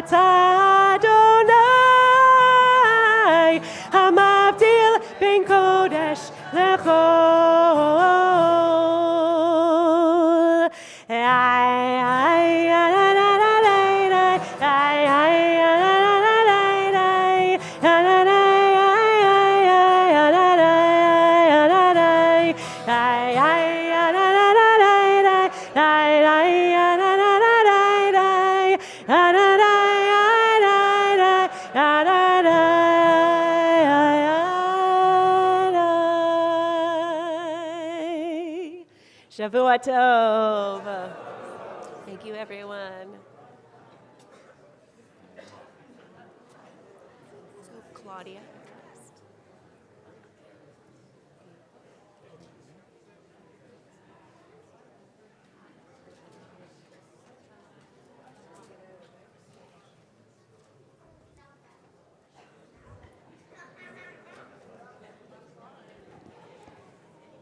אתה אדוני, המבדיל בין קודש לחול. Shavua Tov. Thank you, everyone. So, Claudia.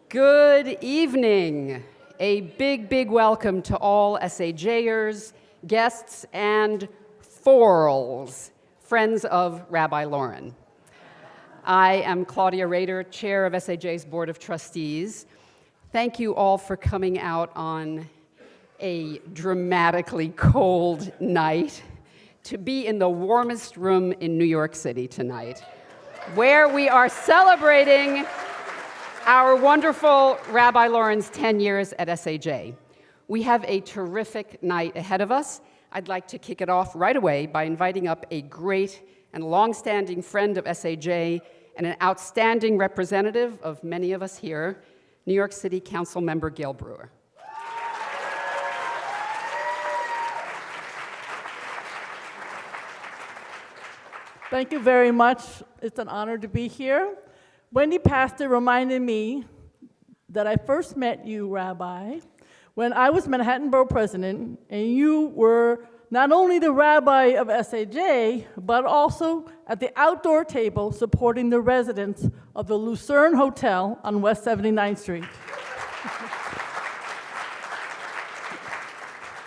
Good evening. A big, big welcome to all SAJers, guests, and forals, friends of Rabbi Lauren. I am Claudia Rader, chair of SAJ's Board of Trustees. Thank you all for coming out on a dramatically cold night to be in the warmest room in New York City tonight, where we are celebrating our wonderful Rabbi Lauren's 10 years at SAJ. We have a terrific night ahead of us. I'd like to kick it off right away by inviting up a great and longstanding friend of SAJ and an outstanding representative of many of us here, New York City Council member Gail Brewer. Thank you very much. It's an honor to be here. Wendy Pastor reminded me that I first met you, Rabbi, when I was Manhattan Borough President, and you were not only the rabbi of SAJ, but also at the outdoor table supporting the residents of the Lucerne Hotel on West 79th Street.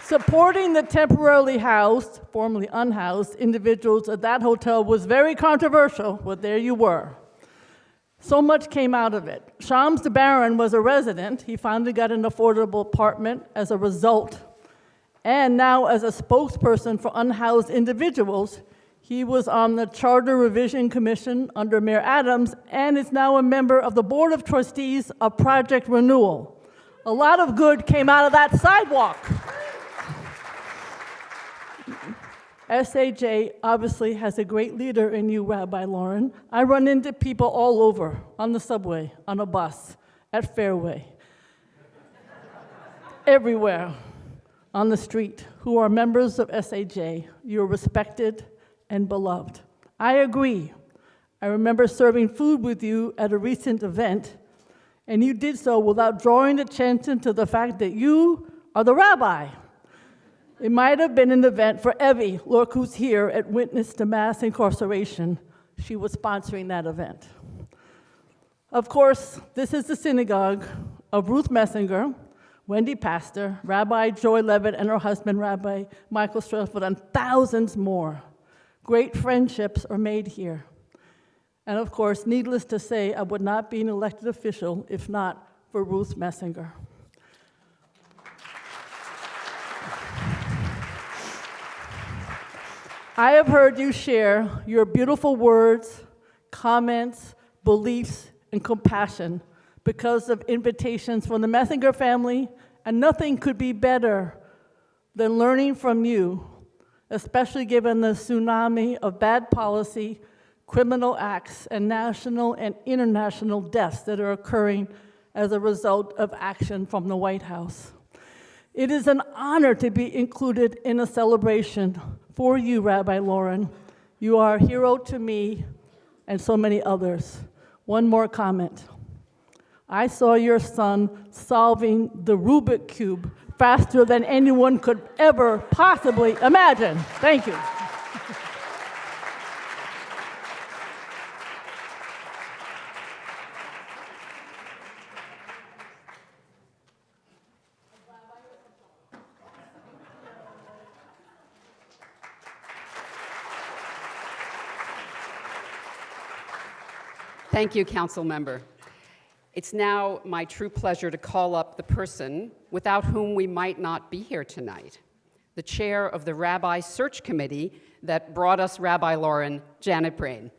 Supporting the temporarily housed, formerly unhoused, individuals at that hotel was very controversial, but there you were. So much came out of it. Shams the Baron was a resident. He finally got an affordable apartment as a result. And now, as a spokesperson for unhoused individuals, he was on the Charter Revision Commission under Mayor Adams and is now a member of the Board of Trustees of Project Renewal. A lot of good came out of that sidewalk. SAJ obviously has a great leader in you, Rabbi Lauren. I run into people all over, on the subway, on a bus, at Fairway, everywhere on the street, who are members of SAJ. You're respected and beloved. I agree. I remember serving food with you at a recent event, and you did so without drawing attention to the fact that you are the rabbi. It might have been an event for Evie, look who's here at Witness to Mass Incarceration. She was sponsoring that event. Of course, this is the synagogue of Ruth Messinger, Wendy Pastor, Rabbi Joy Levitt and her husband, Rabbi Michael Strasford, and thousands more. Great friendships are made here. And of course, needless to say, I would not be an elected official if not for Ruth Messinger. I have heard you share your beautiful words, comments, beliefs, and compassion because of invitations from the Messinger family, and nothing could be better than learning from you, especially given the tsunami of bad policy, criminal acts, and national and international deaths that are occurring as a result of action from the White House. It is an honor to be included in a celebration for you, Rabbi Lauren. You are a hero to me and so many others. One more comment. I saw your son solving the Rubik Cube faster than anyone could ever possibly imagine. Thank you. Thank you, Council Member. It's now my true pleasure to call up the person without whom we might not be here tonight, the chair of the Rabbi Search Committee that brought us Rabbi Lauren, Janet Brain.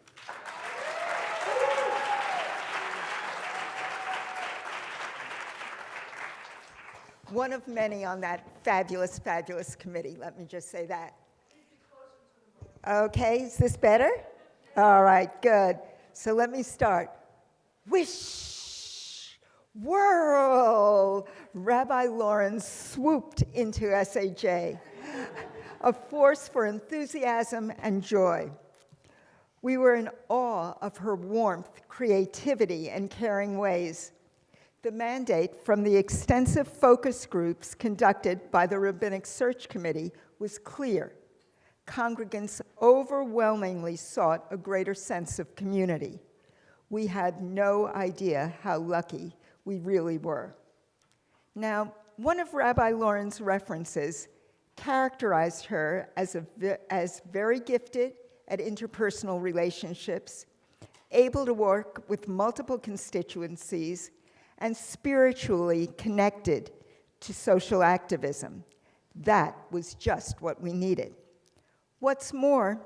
One of many on that fabulous, fabulous committee, let me just say that. Okay, is this better? All right, good. So let me start. Wish, whirl, Rabbi Lauren swooped into SAJ, a force for enthusiasm and joy. We were in awe of her warmth, creativity, and caring ways. The mandate from the extensive focus groups conducted by the Rabbinic Search Committee was clear. Congregants overwhelmingly sought a greater sense of community. We had no idea how lucky we really were. Now, one of Rabbi Lauren's references characterized her as very gifted at interpersonal relationships, able to work with multiple constituencies, and spiritually connected to social activism. That was just what we needed. What's more,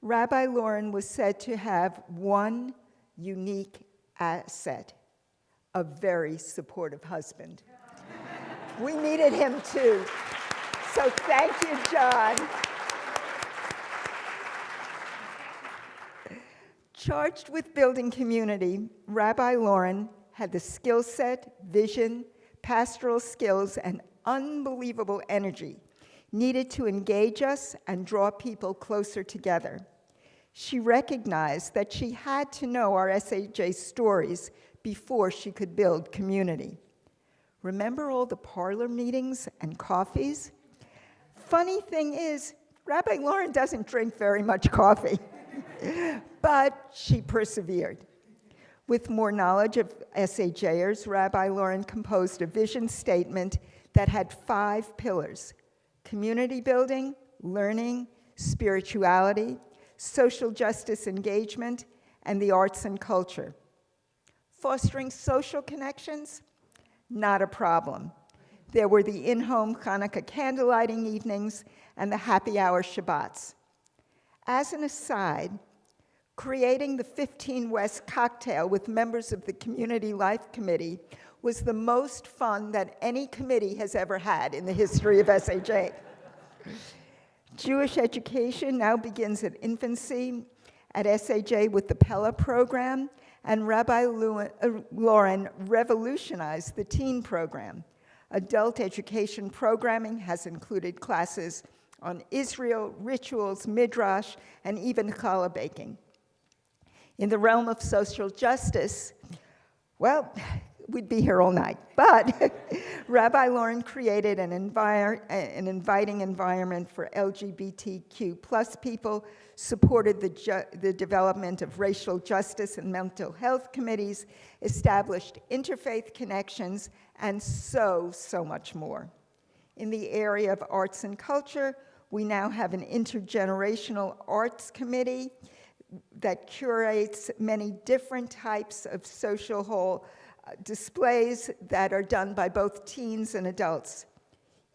Rabbi Lauren was said to have one unique asset: a very supportive husband. We needed him too. So thank you, John. Charged with building community, Rabbi Lauren had the skill set, vision, pastoral skills, and unbelievable energy needed to engage us and draw people closer together. She recognized that she had to know our SAJ stories before she could build community. Remember all the parlor meetings and coffees? Funny thing is, Rabbi Lauren doesn't drink very much coffee, but she persevered. With more knowledge of SAJers, Rabbi Lauren composed a vision statement that had 5 pillars: community building, learning, spirituality, social justice engagement, and the arts and culture. Fostering social connections? Not a problem. There were the in-home Hanukkah candlelighting evenings and the happy hour Shabbats. As an aside, creating the 15 West cocktail with members of the Community Life Committee was the most fun that any committee has ever had in the history of SAJ. Jewish education now begins at infancy at SAJ with the Pella program, and Rabbi Lauren revolutionized the teen program. Adult education programming has included classes on Israel, rituals, midrash, and even challah baking. In the realm of social justice, well, we'd be here all night, but Rabbi Lauren created an inviting environment for LGBTQ plus people, supported the development of racial justice and mental health committees, established interfaith connections, and so much more. In the area of arts and culture, we now have an intergenerational arts committee that curates many different types of social hall displays that are done by both teens and adults.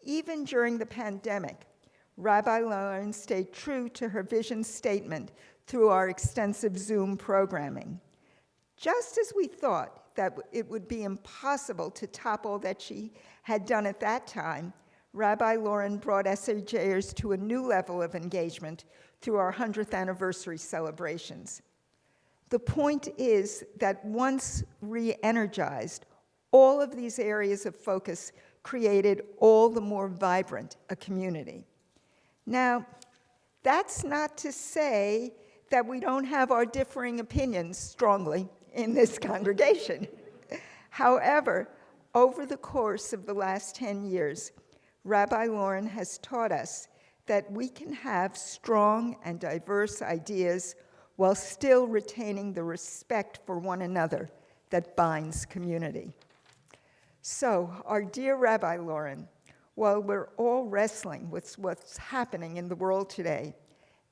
Even during the pandemic, Rabbi Lauren stayed true to her vision statement through our extensive Zoom programming. Just as we thought that it would be impossible to top all that she had done at that time, Rabbi Lauren brought SAJers to a new level of engagement through our 100th anniversary celebrations. The point is that once re-energized, all of these areas of focus created all the more vibrant a community. Now, that's not to say that we don't have our differing opinions strongly in this congregation. However, over the course of the last 10 years, Rabbi Lauren has taught us that we can have strong and diverse ideas while still retaining the respect for one another that binds community. So, our dear Rabbi Lauren, while we're all wrestling with what's happening in the world today,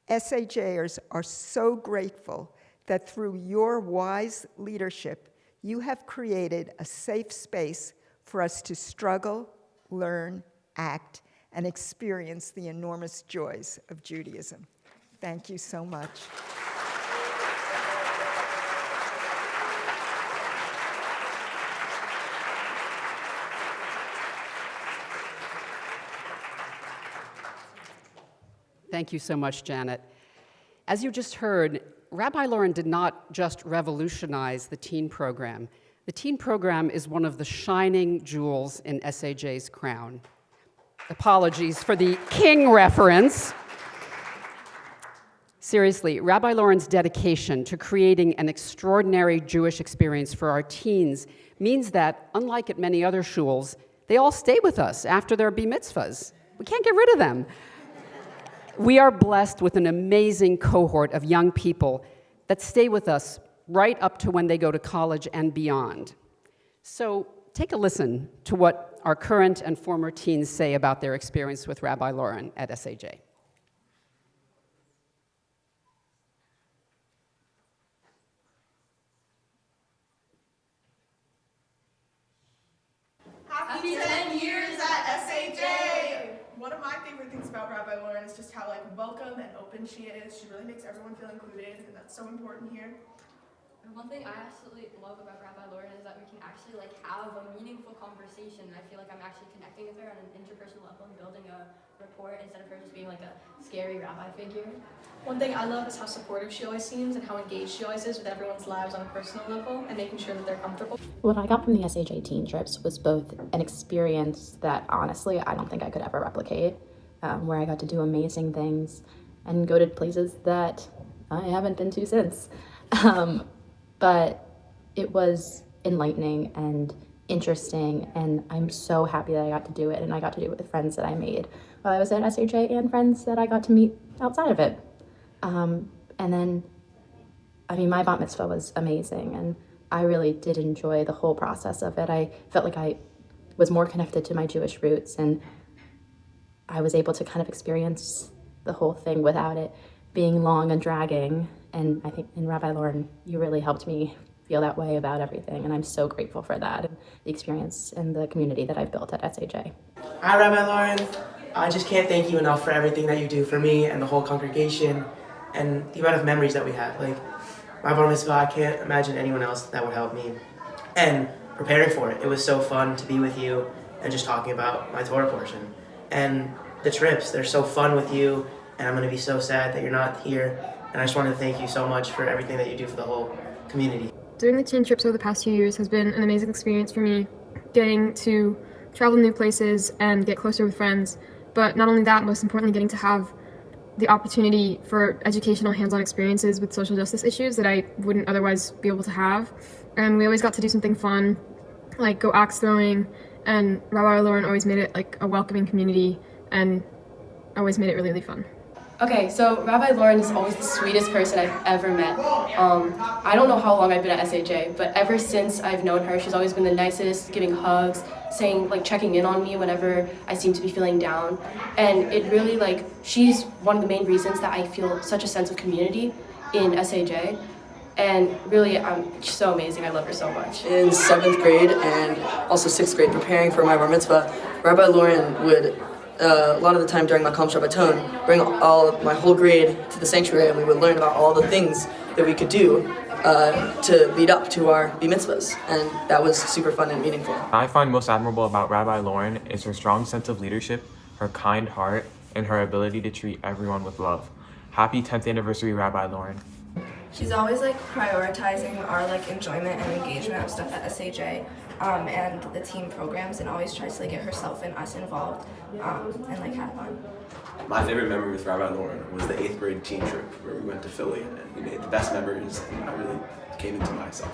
SAJers are so grateful that through your wise leadership, you have created a safe space for us to struggle, learn, act, and experience the enormous joys of Judaism. Thank you so much. Thank you so much, Janet. As you just heard, Rabbi Lauren did not just revolutionize the teen program. The teen program is one of the shining jewels in SAJ's crown. Apologies for the king reference. Seriously, Rabbi Lauren's dedication to creating an extraordinary Jewish experience for our teens means that, unlike at many other shuls, they all stay with us after their bar mitzvahs. We can't get rid of them. We are blessed with an amazing cohort of young people that stay with us right up to when they go to college and beyond. So take a listen to what our current and former teens say about their experience with Rabbi Lauren at SAJ. Happy 10 years at SAJ! One of my favorite things about Rabbi Lauren is just how welcome and open she is. She really makes everyone feel included, and that's so important here. And one thing I absolutely love about Rabbi Lauren is that we can actually have a meaningful conversation. I feel like I'm actually connecting with her on an interpersonal level and building a rapport instead of her just being a scary rabbi figure. One thing I love is how supportive she always seems and how engaged she always is with everyone's lives on a personal level and making sure that they're comfortable. What I got from the SAJ teen trips was both an experience that honestly I don't think I could ever replicate, where I got to do amazing things and go to places that I haven't been to since. But it was enlightening and interesting, and I'm so happy that I got to do it, and I got to do it with the friends that I made while I was at SAJ and friends that I got to meet outside of it. And then, my bat mitzvah was amazing, and I really did enjoy the whole process of it. I felt like I was more connected to my Jewish roots, and I was able to kind of experience the whole thing without it being long and dragging. And I think in Rabbi Lauren, you really helped me feel that way about everything, and I'm so grateful for that, and the experience and the community that I've built at SAJ. Hi, Rabbi Lauren. I just can't thank you enough for everything that you do for me and the whole congregation, and the amount of memories that we have. My bar mitzvah, I can't imagine anyone else that would help me. And preparing for it, it was so fun to be with you and just talking about my Torah portion. And the trips, they're so fun with you, and I'm going to be so sad that you're not here. And I just want to thank you so much for everything that you do for the whole community. Doing the teen trips over the past 2 years has been an amazing experience for me, getting to travel to new places and get closer with friends. But not only that, most importantly, getting to have the opportunity for educational hands-on experiences with social justice issues that I wouldn't otherwise be able to have. And we always got to do something fun, like go axe throwing, and Rabbi Lauren always made it a welcoming community and always made it really, really fun. Okay, so Rabbi Lauren is always the sweetest person I've ever met. I don't know how long I've been at SAJ, but ever since I've known her, she's always been the nicest, giving hugs, saying, checking in on me whenever I seem to be feeling down. And it really, she's one of the main reasons that I feel such a sense of community in SAJ. And really, she's so amazing. I love her so much. In 7th grade and also 6th grade, preparing for my bar mitzvah, Rabbi Lauren would a lot of the time during my Makom Shabbaton, bring my whole grade to the sanctuary, and we would learn about all the things that we could do to lead up to our bar mitzvahs, and that was super fun and meaningful. I find most admirable about Rabbi Lauren is her strong sense of leadership, her kind heart, and her ability to treat everyone with love. Happy 10th anniversary, Rabbi Lauren. She's always prioritizing our enjoyment and engagement of stuff at SAJ and the team programs, and always tries to get herself and us involved and have fun. My favorite memory with Rabbi Lauren was the 8th grade teen trip where we went to Philly, and we made the best memories, and I really came into myself.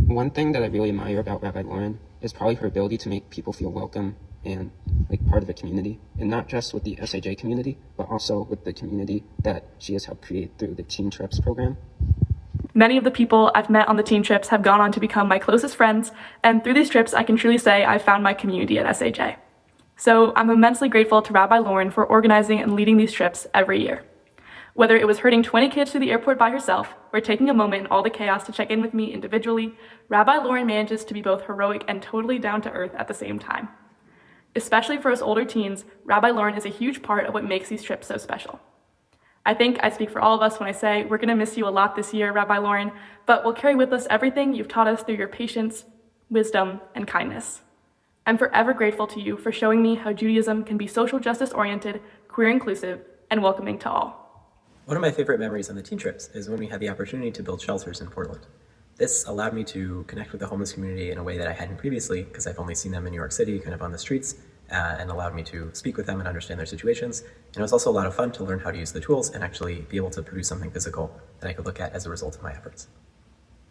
One thing that I really admire about Rabbi Lauren is probably her ability to make people feel welcome and part of the community, and not just with the SAJ community, but also with the community that she has helped create through the Teen Trips program. Many of the people I've met on the teen trips have gone on to become my closest friends, and through these trips I can truly say I've found my community at SAJ. So I'm immensely grateful to Rabbi Lauren for organizing and leading these trips every year. Whether it was herding 20 kids through the airport by herself or taking a moment in all the chaos to check in with me individually, Rabbi Lauren manages to be both heroic and totally down to earth at the same time. Especially for us older teens, Rabbi Lauren is a huge part of what makes these trips so special. I think I speak for all of us when I say we're going to miss you a lot this year, Rabbi Lauren, but we'll carry with us everything you've taught us through your patience, wisdom, and kindness. I'm forever grateful to you for showing me how Judaism can be social justice oriented, queer inclusive, and welcoming to all. One of my favorite memories on the teen trips is when we had the opportunity to build shelters in Portland. This allowed me to connect with the homeless community in a way that I hadn't previously, because I've only seen them in New York City, kind of on the streets, and allowed me to speak with them and understand their situations. And it was also a lot of fun to learn how to use the tools and actually be able to produce something physical that I could look at as a result of my efforts.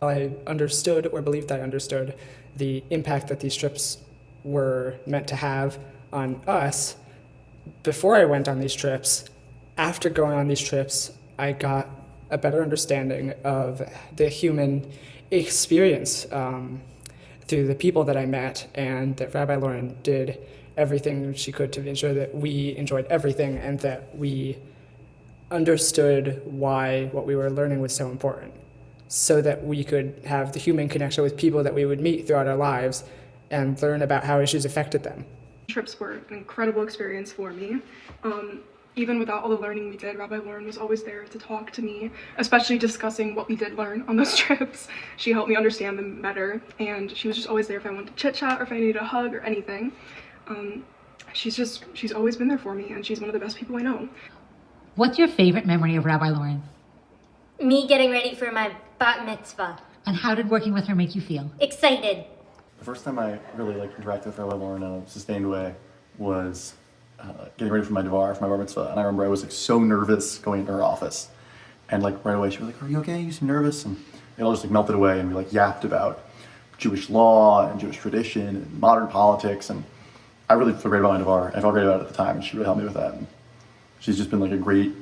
I understood, or believed I understood, the impact that these trips were meant to have on us before I went on these trips. After going on these trips, I got a better understanding of the human experience through the people that I met, and that Rabbi Lauren did everything she could to ensure that we enjoyed everything and that we understood why what we were learning was so important, so that we could have the human connection with people that we would meet throughout our lives and learn about how issues affected them. Trips were an incredible experience for me. Even without all the learning we did, Rabbi Lauren was always there to talk to me, especially discussing what we did learn on those trips. She helped me understand them better, and she was just always there if I wanted to chit-chat or if I needed a hug or anything. She's always been there for me, and she's one of the best people I know. What's your favorite memory of Rabbi Lauren? Me getting ready for my bat mitzvah. And how did working with her make you feel? Excited. The first time I really interacted with Rabbi Lauren in a sustained way was getting ready for my devar, for my bar mitzvah. And I remember I was so nervous going into her office. And right away she was like, "Are you okay? You seem nervous." And it all just melted away, and we yapped about Jewish law and Jewish tradition and modern politics. And I really feel great about my devar. I felt great about it at the time, and she really helped me with that. And she's just been a great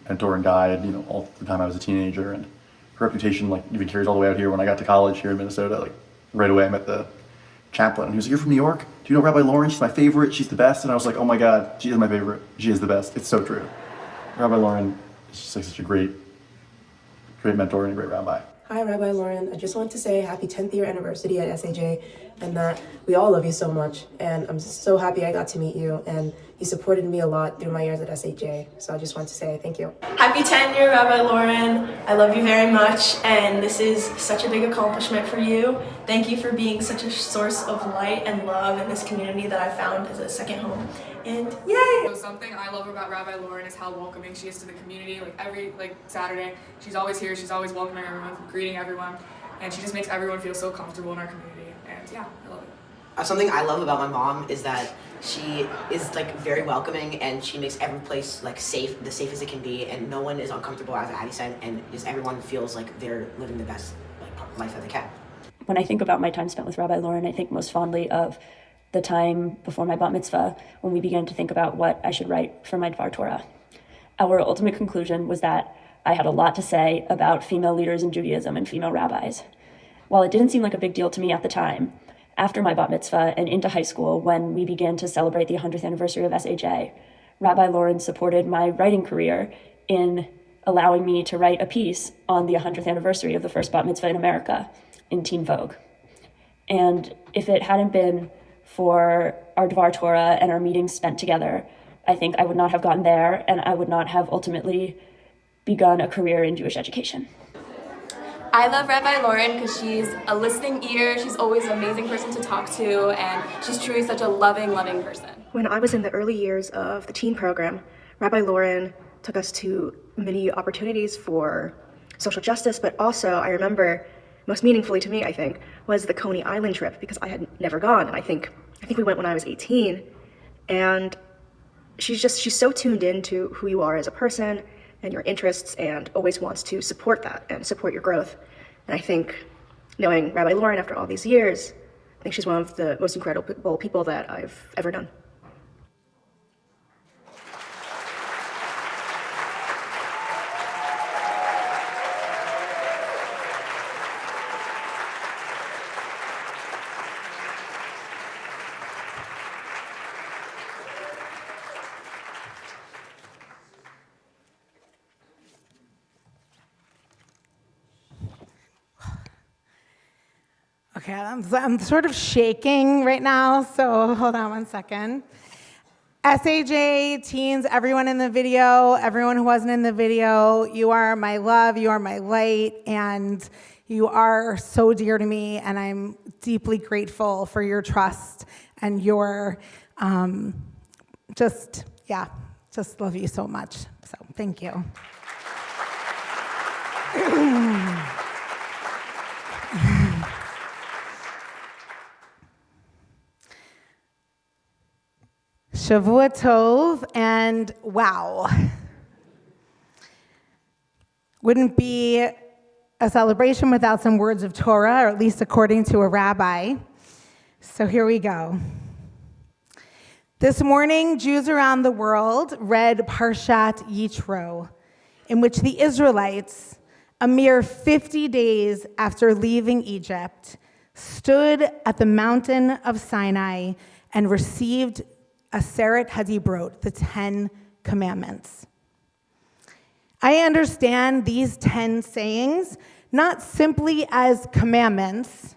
mentor and guide, all the time I was a teenager. And her reputation even carries all the way out here. When I got to college here in Minnesota, right away I met the chaplain, and he was like, "You're from New York? Do you know Rabbi Lauren? She's my favorite. She's the best." And I was like, "Oh my God, she is my favorite. She is the best." It's so true. Rabbi Lauren is just such a great mentor and a great rabbi. Hi, Rabbi Lauren. I just want to say happy 10th year anniversary at SAJ, and that we all love you so much. And I'm so happy I got to meet you, and you supported me a lot through my years at SAJ. So I just want to say thank you. Happy 10th year, Rabbi Lauren. I love you very much, and this is such a big accomplishment for you. Thank you for being such a source of light and love in this community that I found as a second home. And yay! So something I love about Rabbi Lauren is how welcoming she is to the community. Every Saturday, she's always here. She's always welcoming everyone, greeting everyone, and she just makes everyone feel so comfortable in our community. And yeah, I love it. Something I love about my mom is that she is very welcoming, and she makes every place safe, the safest it can be, and no one is uncomfortable, as Addie said, and just everyone feels like they're living the best life that they can. When I think about my time spent with Rabbi Lauren, I think most fondly of the time before my bat mitzvah, when we began to think about what I should write for my Dvar Torah. Our ultimate conclusion was that I had a lot to say about female leaders in Judaism and female rabbis. While it didn't seem like a big deal to me at the time, after my bat mitzvah and into high school, when we began to celebrate the 100th anniversary of SAJ, Rabbi Lauren supported my writing career in allowing me to write a piece on the 100th anniversary of the first bat mitzvah in America in Teen Vogue. And if it hadn't been for our Dvar Torah and our meetings spent together, I think I would not have gotten there, and I would not have ultimately begun a career in Jewish education. I love Rabbi Lauren because she's a listening ear, she's always an amazing person to talk to, and she's truly such a loving person. When I was in the early years of the teen program, Rabbi Lauren took us to many opportunities for social justice, but also I remember, most meaningfully to me, I think, was the Coney Island trip, because I had never gone, and I think we went when I was 18, and she's so tuned into who you are as a person and your interests, and always wants to support that and support your growth. And I think, knowing Rabbi Lauren after all these years, I think she's one of the most incredible people that I've ever known. Okay, I'm sort of shaking right now, so hold on one second. SAJ teens, everyone in the video, everyone who wasn't in the video, you are my love, you are my light, and you are so dear to me, and I'm deeply grateful for your trust and your, just love you so much. So thank you. Shavua Tov, and wow. Wouldn't be a celebration without some words of Torah, or at least according to a rabbi. So here we go. This morning, Jews around the world read Parshat Yitro, in which the Israelites, a mere 50 days after leaving Egypt, stood at the mountain of Sinai and received Aseret Hadibrot, the 10 Commandments. I understand these 10 sayings not simply as commandments,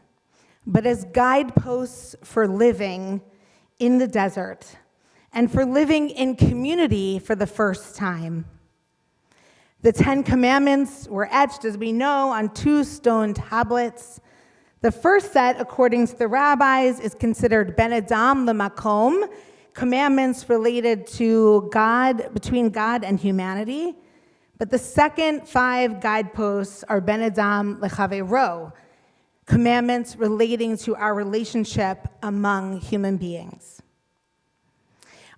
but as guideposts for living in the desert and for living in community for the first time. The 10 Commandments were etched, as we know, on 2 stone tablets. The first set, according to the rabbis, is considered Ben Adam L'Makom, commandments related to God, between God and humanity. But the second 5 guideposts are Ben Adam L'Chaveiro, commandments relating to our relationship among human beings.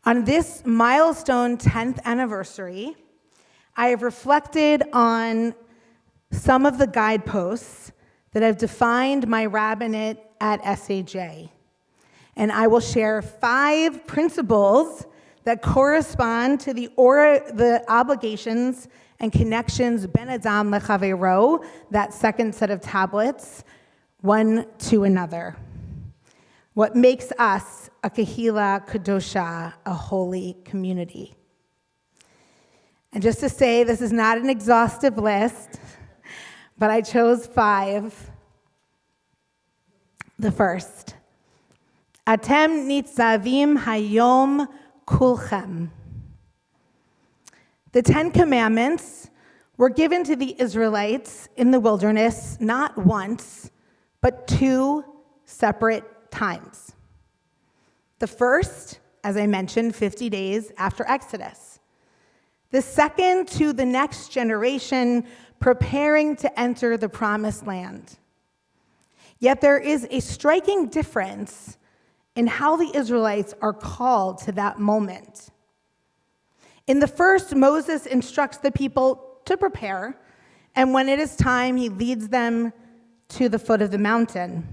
On this milestone 10th anniversary, I have reflected on some of the guideposts that have defined my rabbinate at SAJ. And I will share 5 principles that correspond to the obligations and connections Ben Adam L'Chaveiro, that second set of tablets, one to another. What makes us a Kehila Kadosha, a holy community. And just to say, this is not an exhaustive list, but I chose 5. The first, Atem nitzavim hayom kulchem. The 10 Commandments were given to the Israelites in the wilderness not once, but 2 separate times. The first, as I mentioned, 50 days after Exodus. The second to the next generation preparing to enter the promised land. Yet there is a striking difference in how the Israelites are called to that moment. In the first, Moses instructs the people to prepare, and when it is time, he leads them to the foot of the mountain.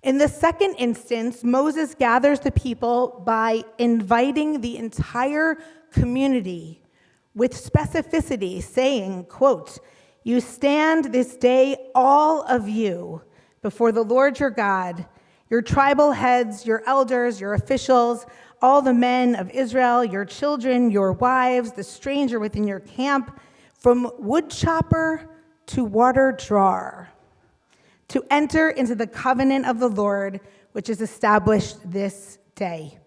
In the second instance, Moses gathers the people by inviting the entire community with specificity, saying, quote, "You stand this day, all of you, before the Lord your God, your tribal heads, your elders, your officials, all the men of Israel, your children, your wives, the stranger within your camp, from wood chopper to water drawer, to enter into the covenant of the Lord, which is established this day.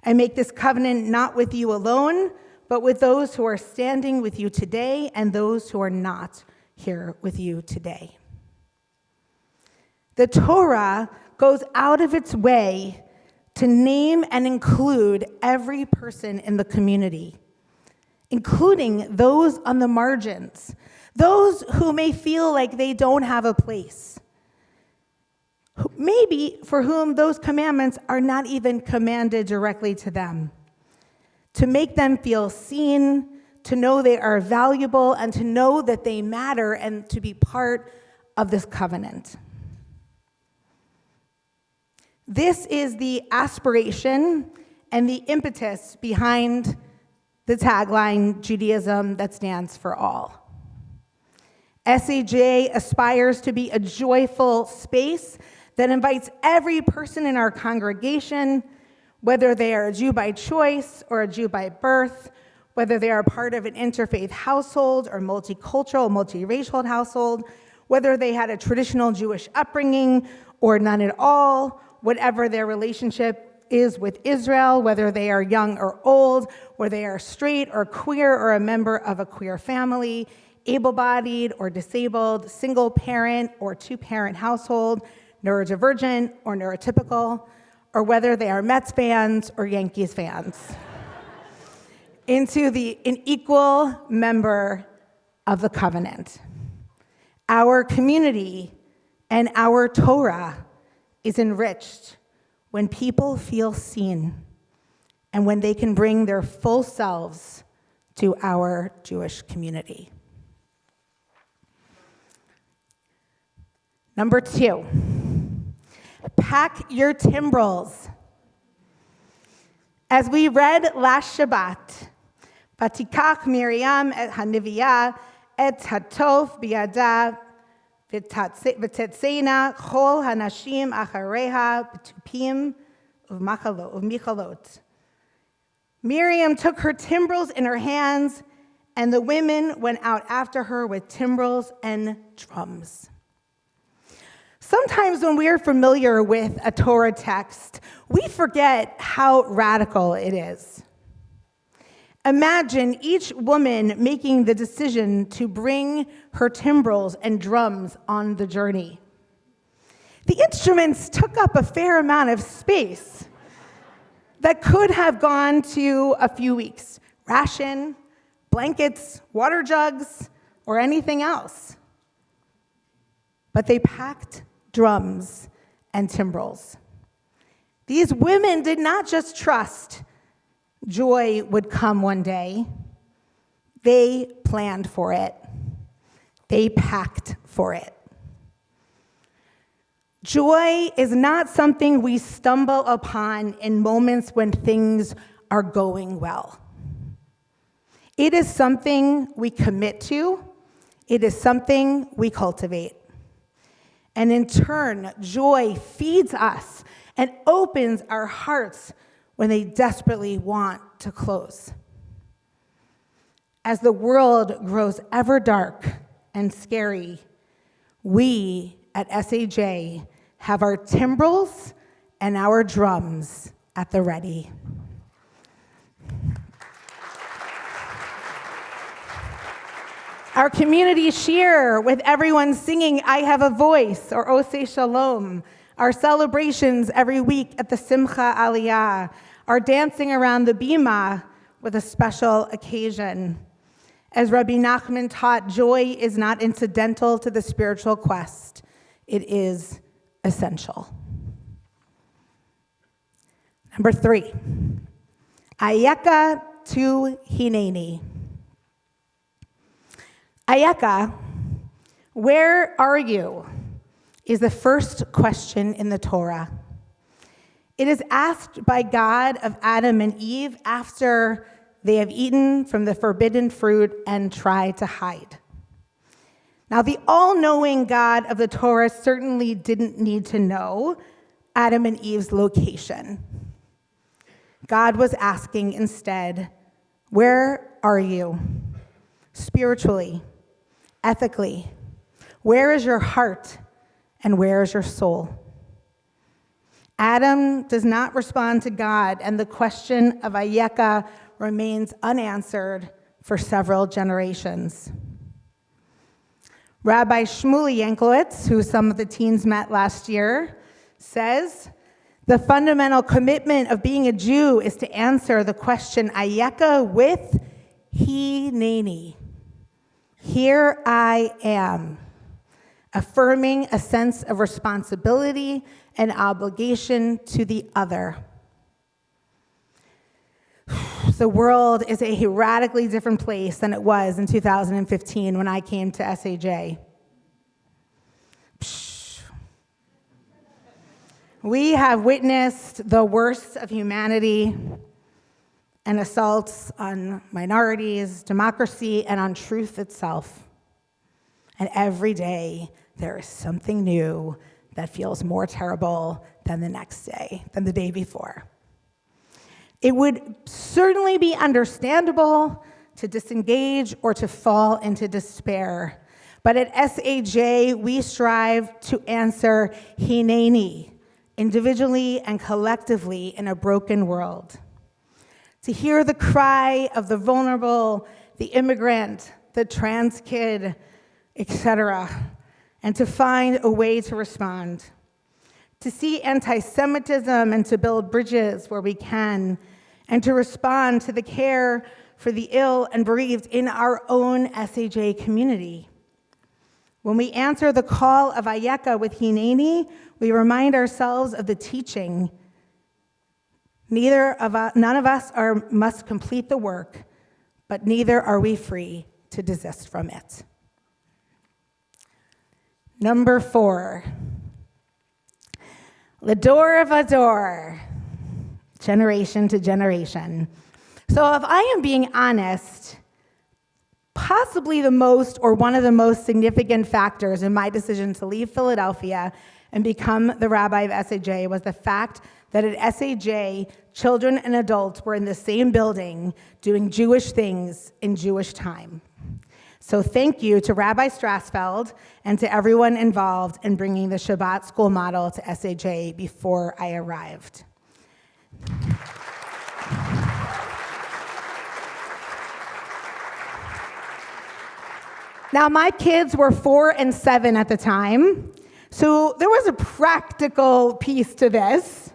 I make this covenant not with you alone, but with those who are standing with you today and those who are not here with you today." The Torah goes out of its way to name and include every person in the community, including those on the margins, those who may feel like they don't have a place, maybe for whom those commandments are not even commanded directly to them, to make them feel seen, to know they are valuable, and to know that they matter and to be part of this covenant. This is the aspiration and the impetus behind the tagline, Judaism that stands for all. SAJ aspires to be a joyful space that invites every person in our congregation, whether they are a Jew by choice or a Jew by birth, whether they are part of an interfaith household or multicultural, multiracial household, whether they had a traditional Jewish upbringing or none at all, whatever their relationship is with Israel, whether they are young or old, whether they are straight or queer or a member of a queer family, able-bodied or disabled, single parent or two-parent household, neurodivergent or neurotypical, or whether they are Mets fans or Yankees fans, into an equal member of the covenant. Our community and our Torah is enriched when people feel seen and when they can bring their full selves to our Jewish community. Number 2, pack your timbrels. As we read last Shabbat, Vatikach Miriam et Haniviyah et Hatof biyada v'tetzena chol hanashim achareha b'tupim uvmichalot. Miriam took her timbrels in her hands, and the women went out after her with timbrels and drums. Sometimes when we are familiar with a Torah text, we forget how radical it is. Imagine each woman making the decision to bring her timbrels and drums on the journey. The instruments took up a fair amount of space that could have gone to a few weeks' ration, blankets, water jugs, or anything else. But they packed drums and timbrels. These women did not just trust joy would come one day. They planned for it. They packed for it. Joy is not something we stumble upon in moments when things are going well. It is something we commit to. It is something we cultivate. And in turn, joy feeds us and opens our hearts when they desperately want to close. As the world grows ever dark and scary, we at SAJ have our timbrels and our drums at the ready. Our community shir with everyone singing I Have a Voice or Oseh Shalom, our celebrations every week at the Simcha Aliyah, our dancing around the bima with a special occasion. As Rabbi Nachman taught, joy is not incidental to the spiritual quest. It is essential. Number 3, Ayeka tu hineni. Ayeka, where are you? Is the first question in the Torah. It is asked by God of Adam and Eve after they have eaten from the forbidden fruit and tried to hide. Now, the all-knowing God of the Torah certainly didn't need to know Adam and Eve's location. God was asking instead, where are you? Spiritually, ethically, where is your heart and where is your soul? Adam does not respond to God, and the question of Ayeka remains unanswered for several generations. Rabbi Shmuley Yanklowitz, who some of the teens met last year, says, the fundamental commitment of being a Jew is to answer the question Ayeka with hineni. Here I am, affirming a sense of responsibility and obligation to the other. The world is a radically different place than it was in 2015 when I came to SAJ. We have witnessed the worst of humanity and assaults on minorities, democracy, and on truth itself. And every day, there is something new that feels more terrible than the next day, than the day before. It would certainly be understandable to disengage or to fall into despair. But at SAJ, we strive to answer Hineni, individually and collectively in a broken world. To hear the cry of the vulnerable, the immigrant, the trans kid, etc., and to find a way to respond. To see anti-Semitism and to build bridges where we can, and to respond to the care for the ill and bereaved in our own SAJ community. When we answer the call of Ayeka with Hineni, we remind ourselves of the teaching. None of us must complete the work, but neither are we free to desist from it. Number 4, Lador Vador, generation to generation. So if I am being honest, possibly the most or one of the most significant factors in my decision to leave Philadelphia and become the rabbi of SAJ was the fact that at SAJ, children and adults were in the same building doing Jewish things in Jewish time. So thank you to Rabbi Strassfeld and to everyone involved in bringing the Shabbat school model to SAJ before I arrived. Now, my kids were 4 and 7 at the time, so there was a practical piece to this,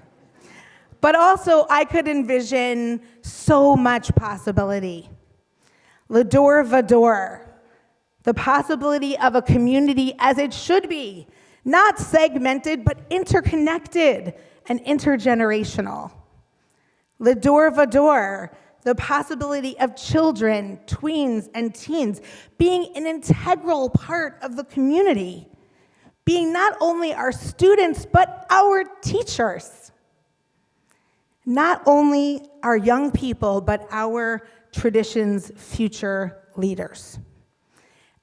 but also I could envision so much possibility. Lador Vador, the possibility of a community as it should be, not segmented, but interconnected and intergenerational. Lador Vador, the possibility of children, tweens, and teens being an integral part of the community, being not only our students, but our teachers. Not only our young people, but our tradition's future leaders.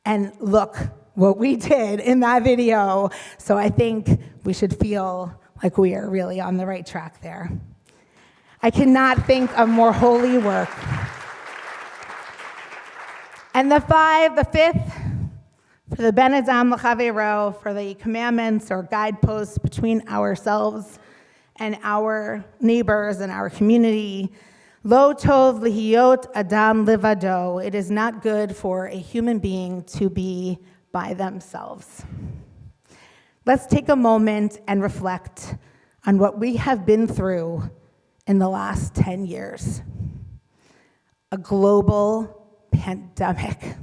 And look what we did in that video, so I think we should feel like we are really on the right track there. I cannot think of more holy work. And the fifth, for the Ben Adam L'Chaveiro, for the commandments or guideposts between ourselves and our neighbors and our community. Lo tov lihiyot adam livado. It is not good for a human being to be by themselves. Let's take a moment and reflect on what we have been through in the last 10 years. A global pandemic.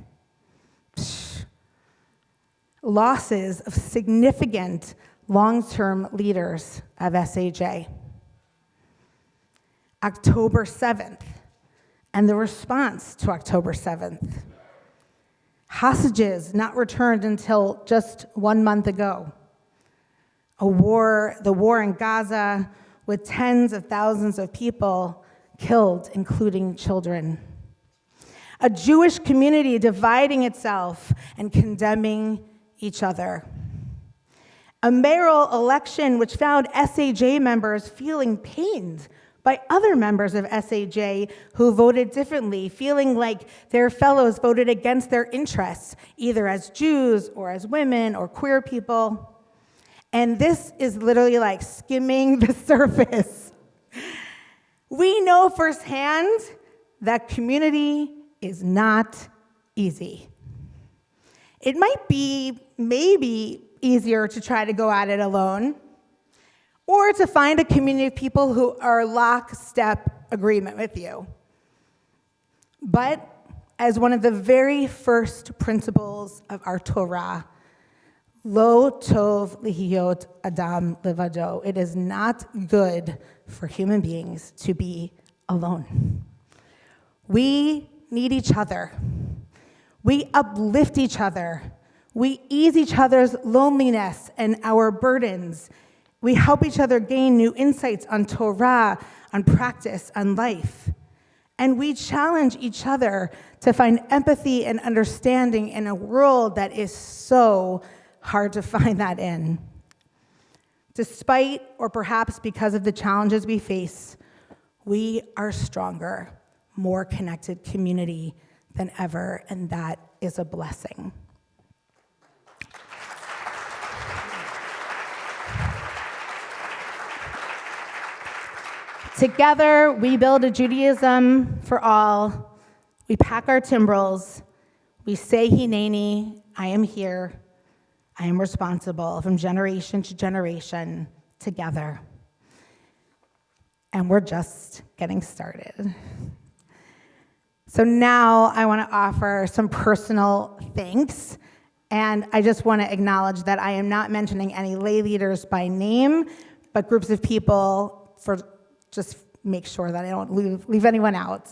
Losses of significant long-term leaders of SAJ. October 7th, and the response to October 7th. Hostages not returned until just 1 month ago. The war in Gaza, with tens of thousands of people killed, including children. A Jewish community dividing itself and condemning each other. A mayoral election which found SAJ members feeling pained by other members of SAJ who voted differently, feeling like their fellows voted against their interests, either as Jews or as women or queer people. And this is literally like skimming the surface. We know firsthand that community is not easy. It might be maybe easier to try to go at it alone, or to find a community of people who are lockstep agreement with you. But as one of the very first principles of our Torah, Lo tov lihiyot adam levado. It is not good for human beings to be alone. We need each other. We uplift each other. We ease each other's loneliness and our burdens. We help each other gain new insights on Torah, on practice, on life. And we challenge each other to find empathy and understanding in a world that is so hard to find that in. Despite, or perhaps because of the challenges we face, we are stronger, more connected community than ever, and that is a blessing. Together, we build a Judaism for all. We pack our timbrels. We say, Hineni, I am here. I am responsible from generation to generation together. And we're just getting started. So now I want to offer some personal thanks. And I just want to acknowledge that I am not mentioning any lay leaders by name, but groups of people for just make sure that I don't leave anyone out.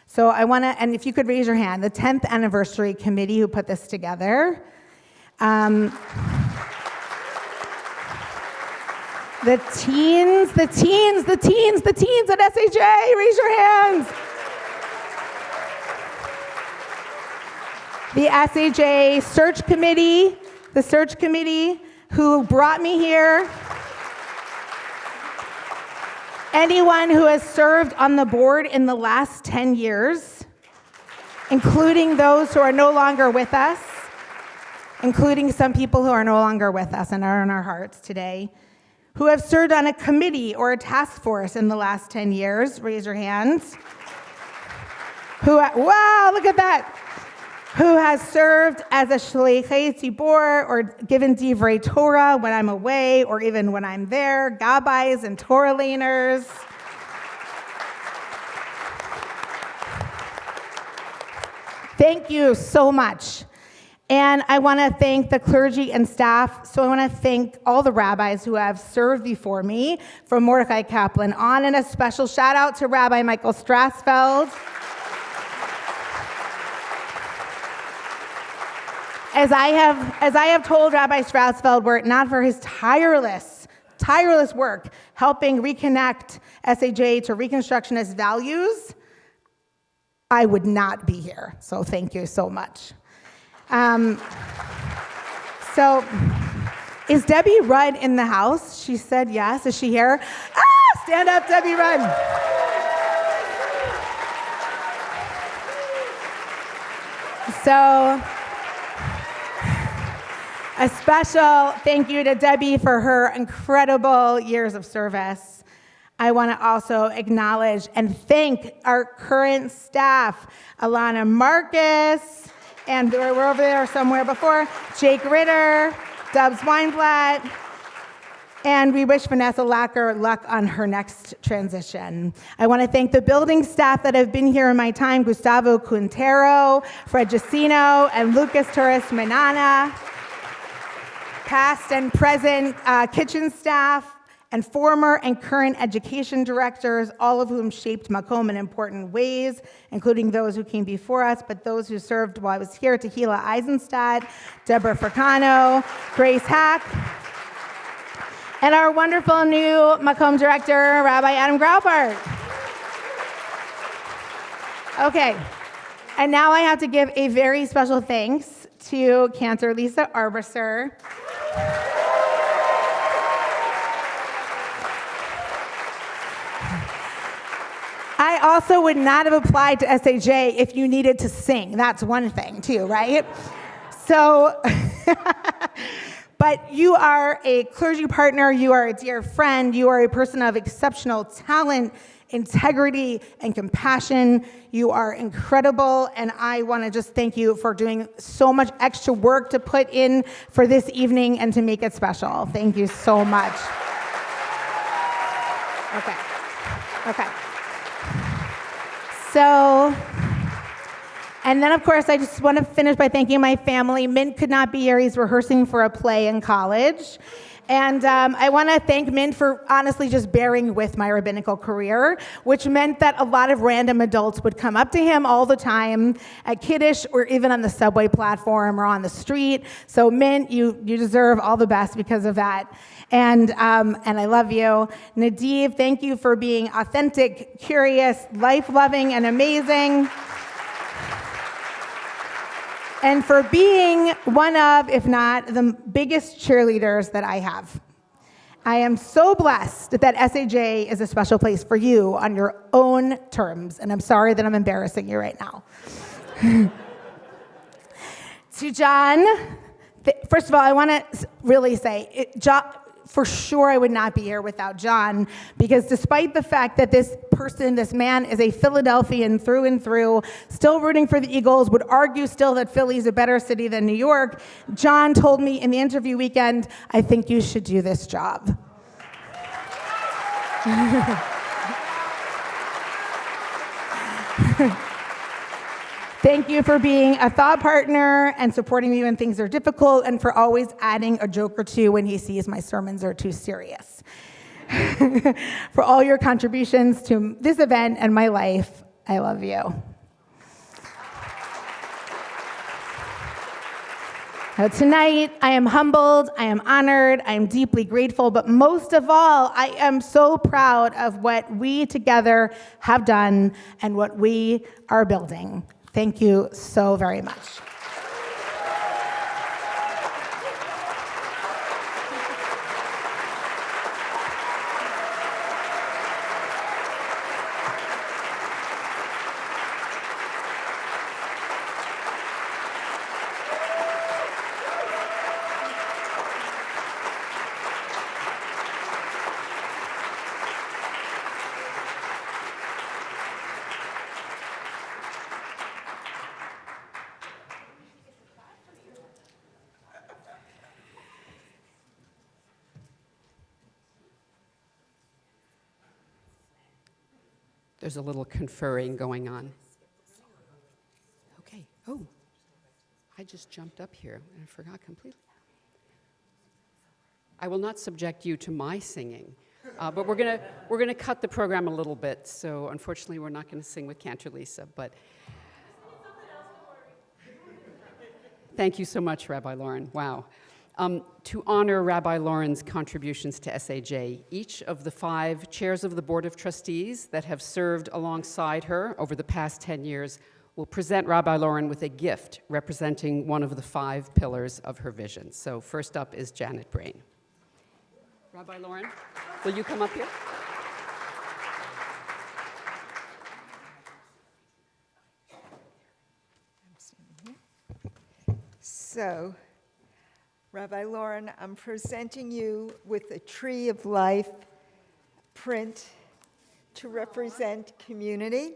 So I want to, and if you could raise your hand, the 10th anniversary committee who put this together. The teens at SAJ, raise your hands. The SAJ search committee, who brought me here. Anyone who has served on the board in the last 10 years, including those who are no longer with us, including some people who are no longer with us and are in our hearts today, who have served on a committee or a task force in the last 10 years, raise your hands. Wow, look at that. Who has served as a shlichei tzibor or given divrei Torah when I'm away or even when I'm there, gabbais and Torah laners. Thank you so much. And I want to thank the clergy and staff. So I want to thank all the rabbis who have served before me, from Mordecai Kaplan on, and a special shout out to Rabbi Michael Strassfeld. As I have told Rabbi Strassfeld, were it not for his tireless work helping reconnect SAJ to Reconstructionist values, I would not be here. So thank you so much. So is Debbie Rudd in the house? She said yes. Is she here? Stand up, Debbie Rudd. So a special thank you to Debbie for her incredible years of service. I want to also acknowledge and thank our current staff, Alana Marcus, and we're over there somewhere before, Jake Ritter, Dubs Weinblatt, and we wish Vanessa Lacker luck on her next transition. I want to thank the building staff that have been here in my time, Gustavo Quintero, Fred Jacino, and Lucas Torres Manana. Past and present kitchen staff, and former and current education directors, all of whom shaped Macomb in important ways, including those who came before us, but those who served while I was here, Tehila Eisenstadt, Deborah Fricano, Grace Hack, and our wonderful new Macomb director, Rabbi Adam Graupart. Okay, and now I have to give a very special thanks to Cantor Lisa Arbusser. I also would not have applied to SAJ if you needed to sing. That's one thing too, right? So, but you are a clergy partner, you are a dear friend, you are a person of exceptional talent, integrity, and compassion. You are incredible, and I want to just thank you for doing so much extra work to put in for this evening and to make it special. Thank you so much. Okay. So, and then of course, I just want to finish by thanking my family. Mint could not be here. He's rehearsing for a play in college. And I want to thank Mint for honestly just bearing with my rabbinical career, which meant that a lot of random adults would come up to him all the time at Kiddush or even on the subway platform or on the street. So Mint, you deserve all the best because of that. And I love you. Nadiv, thank you for being authentic, curious, life-loving, and amazing. And for being one of, if not the biggest cheerleaders that I have. I am so blessed that SAJ is a special place for you on your own terms. And I'm sorry that I'm embarrassing you right now. To John, first of all, I want to really say, for sure I would not be here without John, because despite the fact that this man is a Philadelphian through and through, still rooting for the Eagles, would argue still that Philly's a better city than New York, John told me in the interview weekend, I think you should do this job. Thank you for being a thought partner and supporting me when things are difficult, and for always adding a joke or two when he sees my sermons are too serious. For all your contributions to this event and my life, I love you. Tonight, I am humbled, I am honored, I am deeply grateful, but most of all, I am so proud of what we together have done and what we are building. Thank you so very much. There's a little conferring going on. Okay. Oh, I just jumped up here and I forgot completely. I will not subject you to my singing, but we're gonna cut the program a little bit. So unfortunately, we're not going to sing with Cantor Lisa. But thank you so much, Rabbi Lauren. Wow. To honor Rabbi Lauren's contributions to SAJ, each of the 5 chairs of the Board of Trustees that have served alongside her over the past 10 years will present Rabbi Lauren with a gift representing one of the 5 pillars of her vision. So first up is Janet Brain. Rabbi Lauren, will you come up here? So, Rabbi Lauren, I'm presenting you with a Tree of Life print to represent community.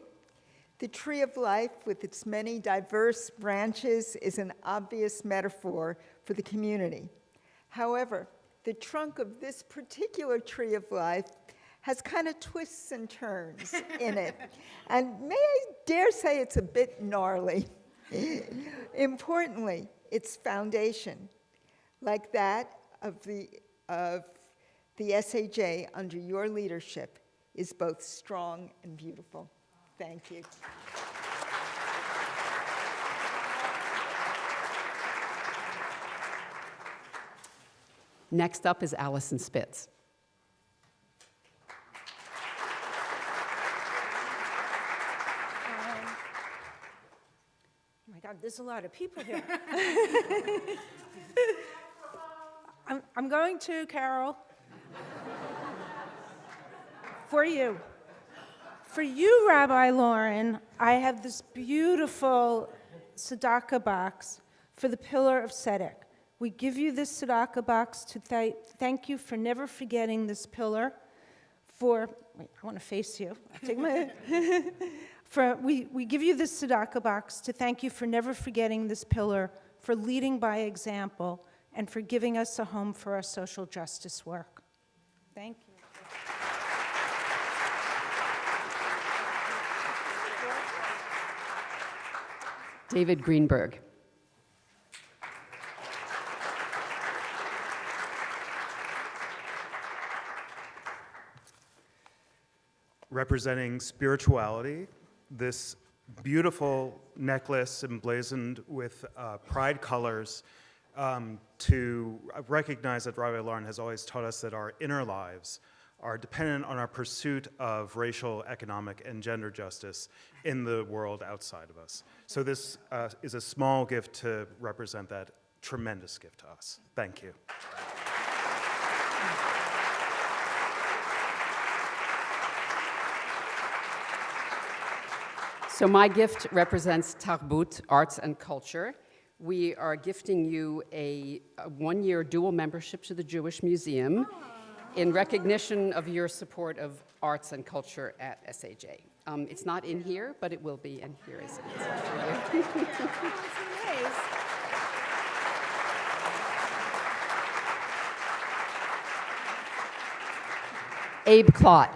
The Tree of Life, with its many diverse branches, is an obvious metaphor for the community. However, the trunk of this particular Tree of Life has kind of twists and turns in it. And may I dare say it's a bit gnarly. Importantly, its foundation, like that of the SAJ under your leadership, is both strong and beautiful. Thank you. Next up is Allison Spitz. Oh my God, there's a lot of people here. I'm going to, Carol. For you. For you, Rabbi Lauren, I have this beautiful tzedakah box for the pillar of tzedek. We give you this tzedakah box to thank you for never forgetting this pillar. Wait, I want to face you. I'll take my... we give you this tzedakah box to thank you for never forgetting this pillar, for leading by example, and for giving us a home for our social justice work. Thank you. David Greenberg. Representing spirituality, this beautiful necklace emblazoned with pride colors to recognize that Rabbi Lauren has always taught us that our inner lives are dependent on our pursuit of racial, economic, and gender justice in the world outside of us. So this is a small gift to represent that tremendous gift to us. Thank you. So my gift represents Tarbut, arts and culture, we are gifting you a one-year dual membership to the Jewish Museum in recognition of your support of arts and culture at SAJ. It's not in here, but it will be in here as it is for you. Abe Klott.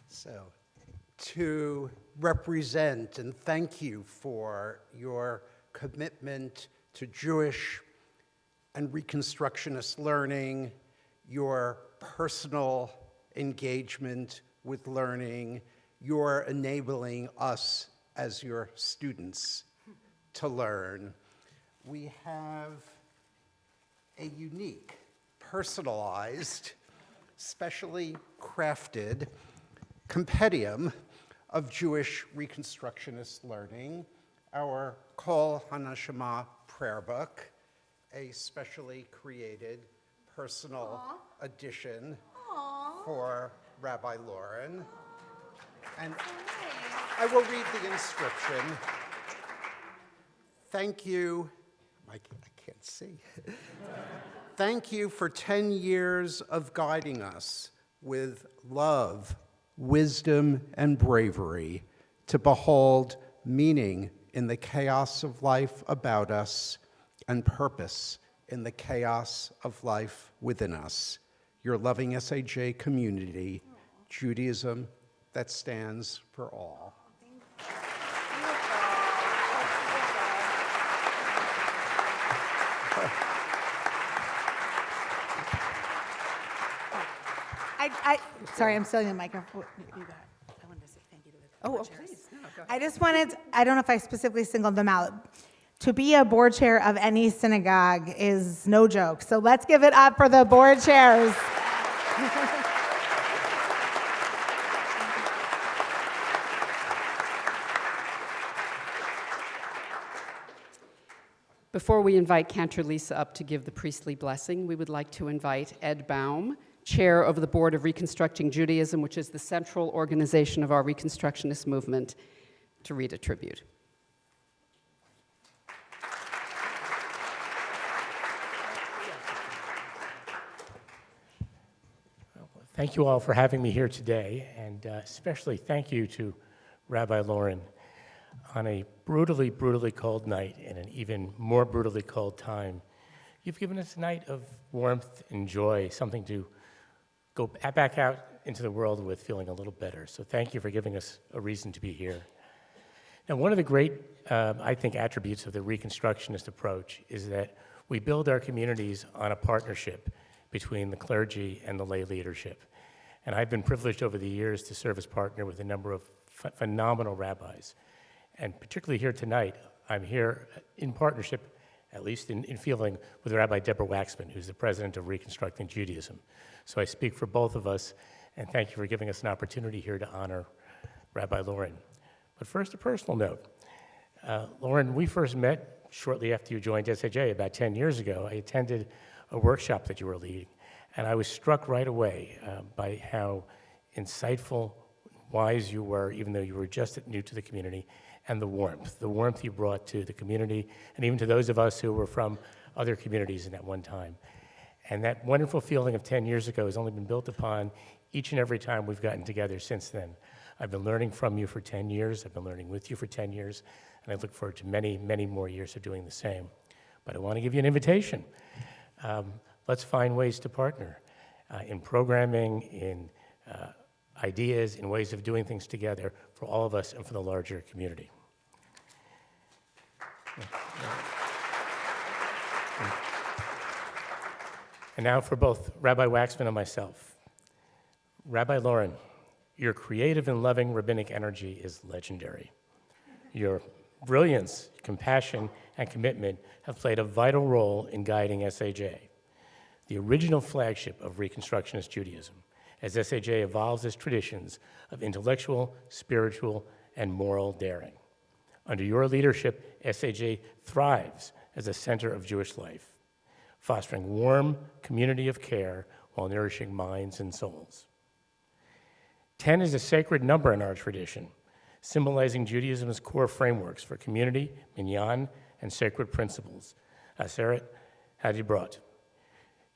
So, to represent and thank you for your commitment to Jewish and Reconstructionist learning, your personal engagement with learning, your enabling us as your students to learn. We have a unique, personalized, specially crafted compendium of Jewish Reconstructionist learning, our Kol HaNashama prayer book, a specially created personal edition for Rabbi Lauren. And I will read the inscription. Thank you, I can't see. Thank you for 10 years of guiding us with love, wisdom, and bravery to behold meaning in the chaos of life about us and purpose in the chaos of life within us. Your loving SAJ community, Judaism that stands for all. Sorry, I'm stealing the microphone. I wanted to say thank you to the Oh, chairs. please. No, go ahead. I just wanted, I don't know if I specifically singled them out. To be a board chair of any synagogue is no joke. So let's give it up for the board chairs. Before we invite Cantor Lisa up to give the priestly blessing, we would like to invite Ed Baum, chair of the Board of Reconstructing Judaism, which is the central organization of our Reconstructionist movement, to read a tribute. Thank you all for having me here today, and especially thank you to Rabbi Lauren. On a brutally, brutally cold night and an even more brutally cold time, you've given us a night of warmth and joy, something to go back out into the world with feeling a little better. So thank you for giving us a reason to be here. Now, one of the great, I think, attributes of the Reconstructionist approach is that we build our communities on a partnership between the clergy and the lay leadership. And I've been privileged over the years to serve as partner with a number of phenomenal rabbis. And particularly here tonight, I'm here in partnership, at least in feeling, with Rabbi Deborah Waxman, who's the president of Reconstructing Judaism. So I speak for both of us, and thank you for giving us an opportunity here to honor Rabbi Lauren. But first, a personal note. Lauren, we first met shortly after you joined SAJ about 10 years ago. I attended a workshop that you were leading, and I was struck right away by how insightful, wise you were, even though you were just new to the community, and the warmth you brought to the community, and even to those of us who were from other communities in that one time. And that wonderful feeling of 10 years ago has only been built upon each and every time we've gotten together since then. I've been learning from you for 10 years, I've been learning with you for 10 years, and I look forward to many, many more years of doing the same. But I want to give you an invitation. Let's find ways to partner in programming, in ideas, in ways of doing things together for all of us and for the larger community. And now for both Rabbi Waxman and myself. Rabbi Lauren, your creative and loving rabbinic energy is legendary. Your brilliance, compassion, and commitment have played a vital role in guiding SAJ, the original flagship of Reconstructionist Judaism, as SAJ evolves its traditions of intellectual, spiritual, and moral daring. Under your leadership, SAJ thrives as a center of Jewish life. fostering warm community of care while nourishing minds and souls. 10 is a sacred number in our tradition, symbolizing Judaism's core frameworks for community, minyan, and sacred principles. Aseret Hadibrot.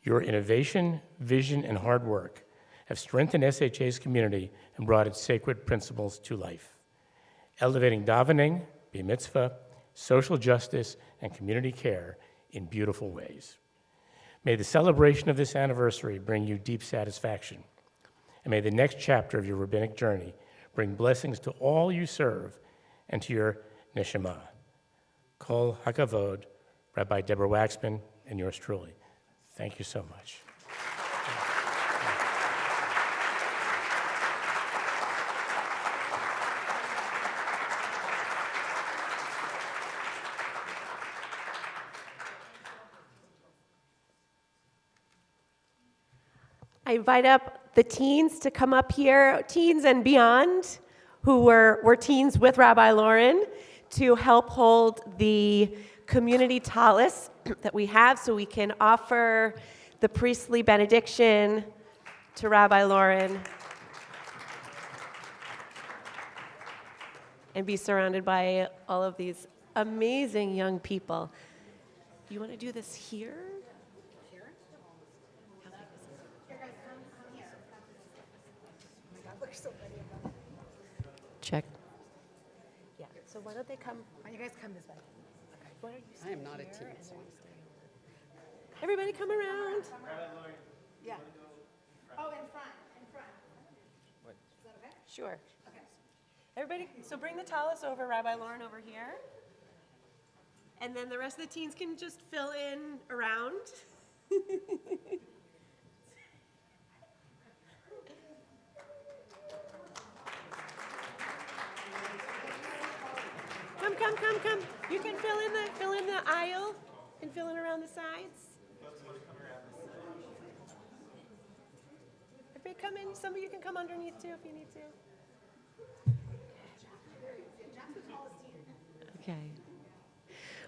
Your innovation, vision, and hard work have strengthened SHA's community and brought its sacred principles to life, elevating davening, mitzvah, social justice, and community care in beautiful ways. May the celebration of this anniversary bring you deep satisfaction, and may the next chapter of your rabbinic journey bring blessings to all you serve and to your neshama. Kol hakavod, Rabbi Deborah Waxman, and yours truly. Thank you so much. I invite up the teens to come up here, teens and beyond, who were teens with Rabbi Lauren, to help hold the community tallis that we have so we can offer the priestly benediction to Rabbi Lauren and be surrounded by all of these amazing young people. You want to do this here? Check. Yeah, so why don't they come? Why don't you guys come this way? Okay. Why don't you I am not a teen. So everybody come around. Yeah. Oh, in front. What? Is that okay? Sure. Okay. Everybody, so bring the tallis over, Rabbi Lauren over here. And then the rest of the teens can just fill in around. Come. You can fill in the aisle and fill in around the sides. Everybody come in. Some of you can come underneath too if you need to. Okay.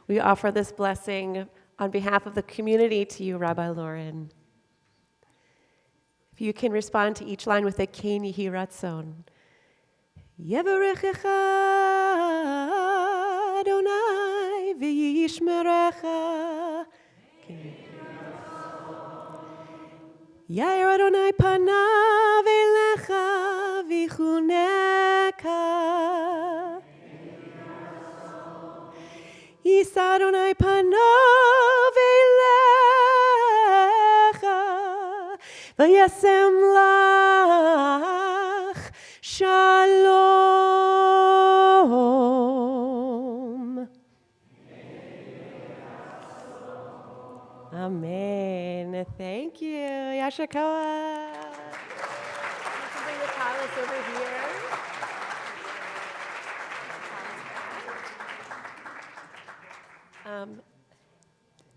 We offer this blessing on behalf of the community to you, Rabbi Lauren. If you can respond to each line with a Ken Yehi Ratzon. Yevarechecha Adonai v'yishmerecha. Yair Adonai panav elecha v'chuneka. Yisa Adonai panav elecha v'yasem lach shalom. Amen. Thank you. Yasher koach. Let's bring the tallis over here.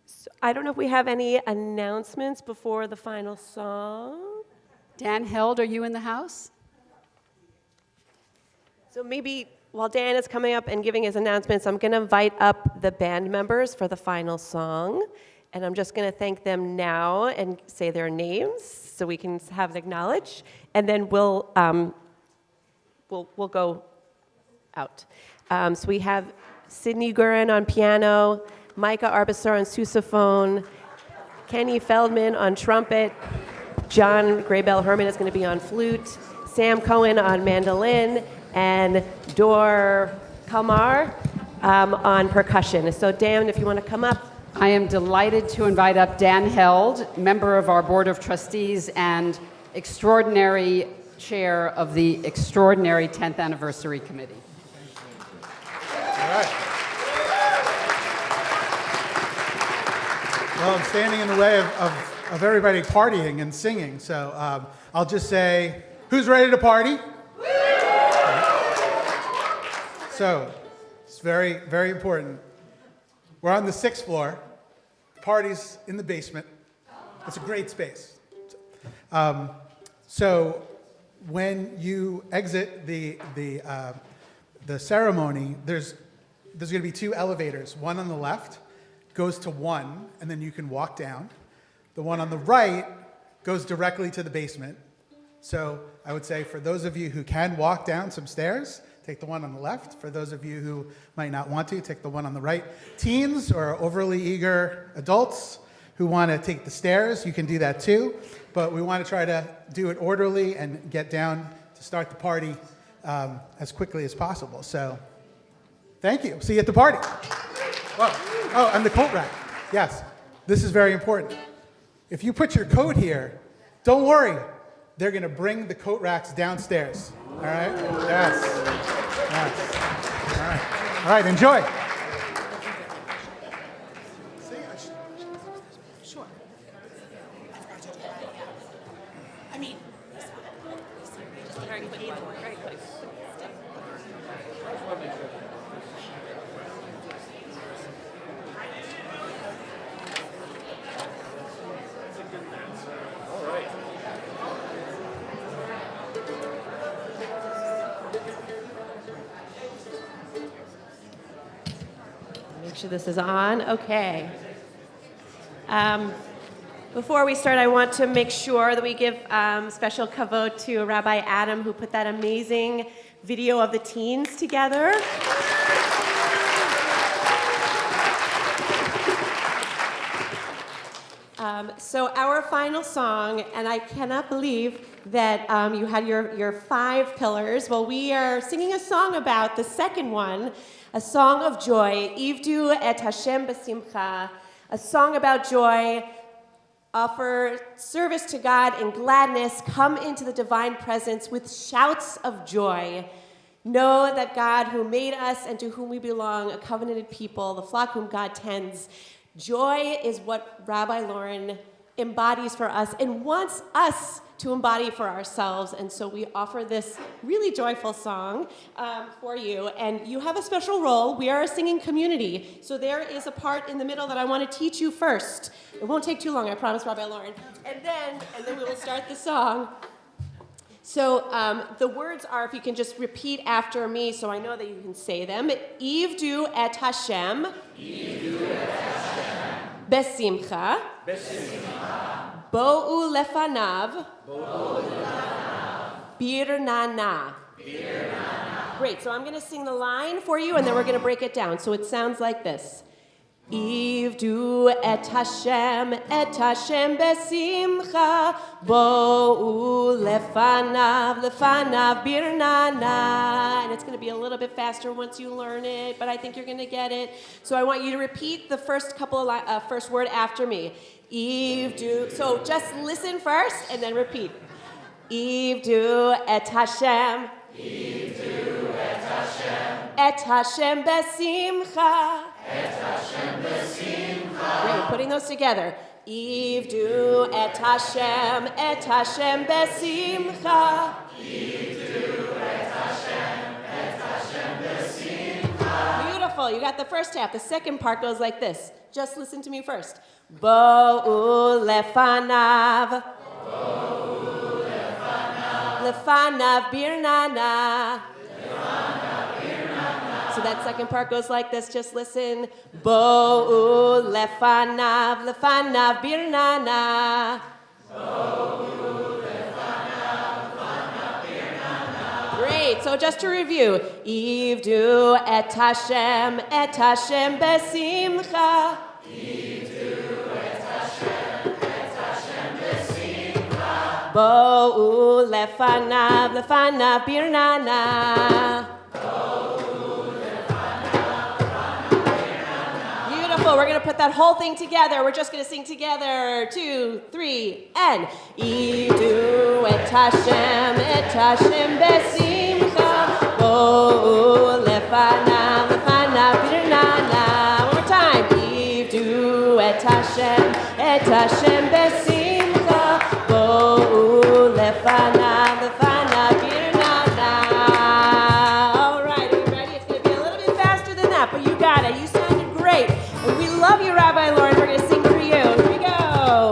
So I don't know if we have any announcements before the final song. Dan Held, are you in the house? So maybe while Dan is coming up and giving his announcements, I'm going to invite up the band members for the final song. And I'm just going to thank them now and say their names so we can have it acknowledged. And then we'll go out. So we have Sydney Gurin on piano, Micah Arbisar on sousaphone, Kenny Feldman on trumpet, John Graybell Herman is going to be on flute, Sam Cohen on mandolin, and Dor Kalmar on percussion. So Dan, if you want to come up. I am delighted to invite up Dan Held, member of our Board of Trustees and extraordinary chair of the extraordinary 10th Anniversary Committee. All right. Well, I'm standing in the way of everybody partying and singing, so I'll just say, who's ready to party? So, it's very, very important. We're on the 6th floor. The party's in the basement. It's a great space. So when you exit the ceremony, there's going to be 2 elevators, one on the left goes to 1, and then you can walk down. The one on the right goes directly to the basement. So I would say for those of you who can walk down some stairs, take the one on the left. For those of you who might not want to, take the one on the right. Teens or overly eager adults who want to take the stairs, you can do that too. But we want to try to do it orderly and get down to start the party as quickly as possible. So thank you. See you at the party. Oh, and the coat rack. Yes, this is very important. If you put your coat here, don't worry. They're going to bring the coat racks downstairs. All right? Yes. All right. All right, enjoy. Sure. Very quick. Make sure this is on. Okay. Before we start, I want to make sure that we give special kavod to Rabbi Adam, who put that amazing video of the teens together. So our final song, and I cannot believe that you had your 5 pillars. Well, we are singing a song about the second one, a song of joy, Ivdu et Hashem b'simcha, a song about joy. Offer service to God in gladness. Come into the divine presence with shouts of joy. Know that God, who made us and to whom we belong, a covenanted people, the flock whom God tends. Joy is what Rabbi Lauren embodies for us and wants us to embody for ourselves. And so we offer this really joyful song for you. And you have a special role. We are a singing community. So there is a part in the middle that I want to teach you first. It won't take too long, I promise, Rabbi Lauren. And then we will start the song. So the words are, if you can just repeat after me so I know that you can say them. Ivdu et Hashem. Ivdu et Hashem. Besimcha. Besimcha. Bo'u lefanav. Bo'u lefanav. Birnana. Birnana. Great, so I'm going to sing the line for you and then we're going to break it down. So it sounds like this. Ivdu et Hashem besimcha, bo'u lefanav birnana. And it's going to be a little bit faster once you learn it, but I think you're going to get it. So I want you to repeat the first couple of first word after me. Ivdu. So just listen first and then repeat. Ivdu et Hashem. Ivdu et Hashem. Et Hashem besimcha. Et Hashem besimcha. Great, putting those together. Ivdu et Hashem besimcha. Ivdu et Hashem besimcha. Beautiful, you got the first half. The second part goes like this. Just listen to me first. Bo'u lefanav. Bo'u lefanav. Lefanav birnana. So that second part goes like this, just listen. Bo'u lefanav birnana. Bo'u lefanav birnana. Great, so just to review. Ivdu et Hashem besimcha. Ivdu et Hashem besimcha. Bo'u lefanav birnana. We're going to put that whole thing together. We're just going to sing together. 2, 3, and Ivdu et Hashem besimcha. Bo'u lefanav birnana. One more time. Ivdu et Hashem besimcha. Bo'u lefanav birnana. All right, are you ready? It's going to be a little bit faster than that, but you got it. You sounded great. We love you, Rabbi Lauren. We're going to sing for you. Here we go.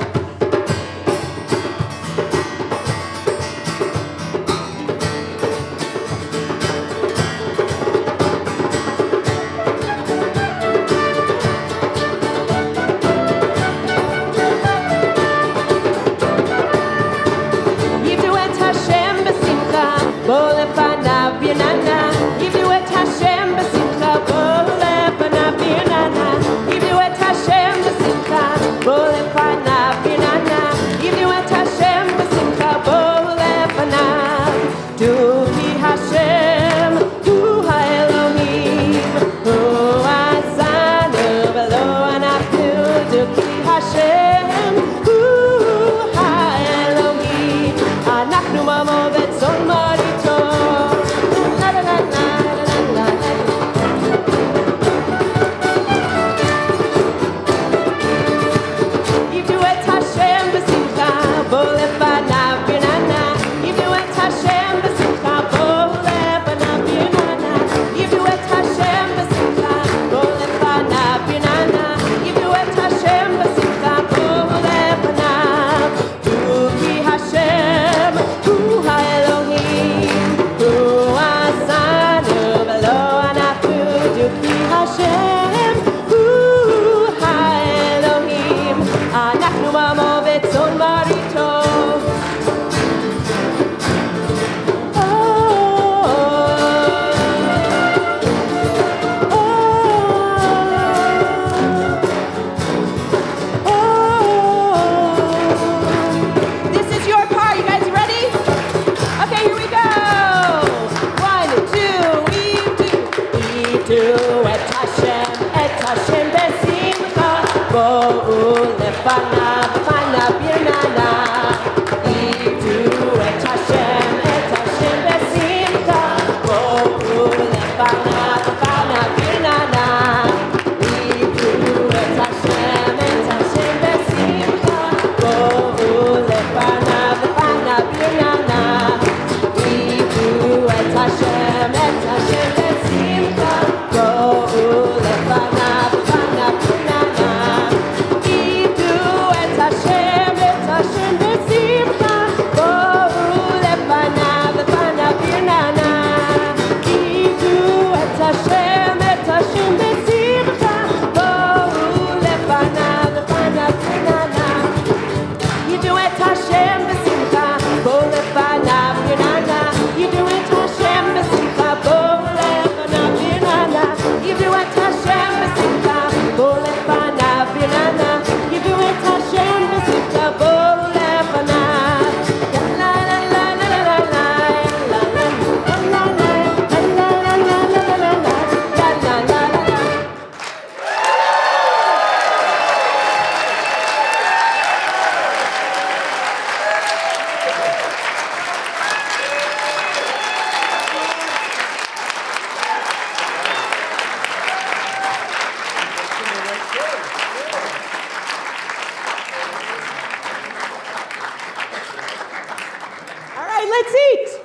bo lefanav birnana. Yivdu et Hashem b'simcha, bo lefanav birnana. Yivdu et Hashem b'simcha, bo lefanav birnana. Yivdu et Hashem b'simcha, bo lefanav. Hu ki Hashem, hu ha'Elohim, hu asanu v'lo anafu. Hu ki Hashem, hu ha'Elohim, אנחנו עמו וצאן מרעיתו. This is your part. You guys ready? Okay, here we go. 1, 2, Yivdu et Hashem besimcha, bo'u lefanav birnana. Yivdu et Hashem besimcha, bo'u lefanav birnana. Yivdu et Hashem besimcha, bo'u lefanav birnana. Yivdu et Hashem besimcha, bo'u lefanav birnana. Yivdu et Hashem besimcha, bo'u lefanav birnana. Yivdu et Hashem besimcha, bo'u lefanav birnana. Yivdu et Hashem besimcha, bo'u lefanav birnana. Yivdu et Hashem besimcha, bo'u lefanav birnana. Yivdu et Hashem besimcha, bo'u lefanav birnana. Yivdu et Hashem besimcha, bo'u lefanav. La la la la la la la la la la la la la. All right, let's eat.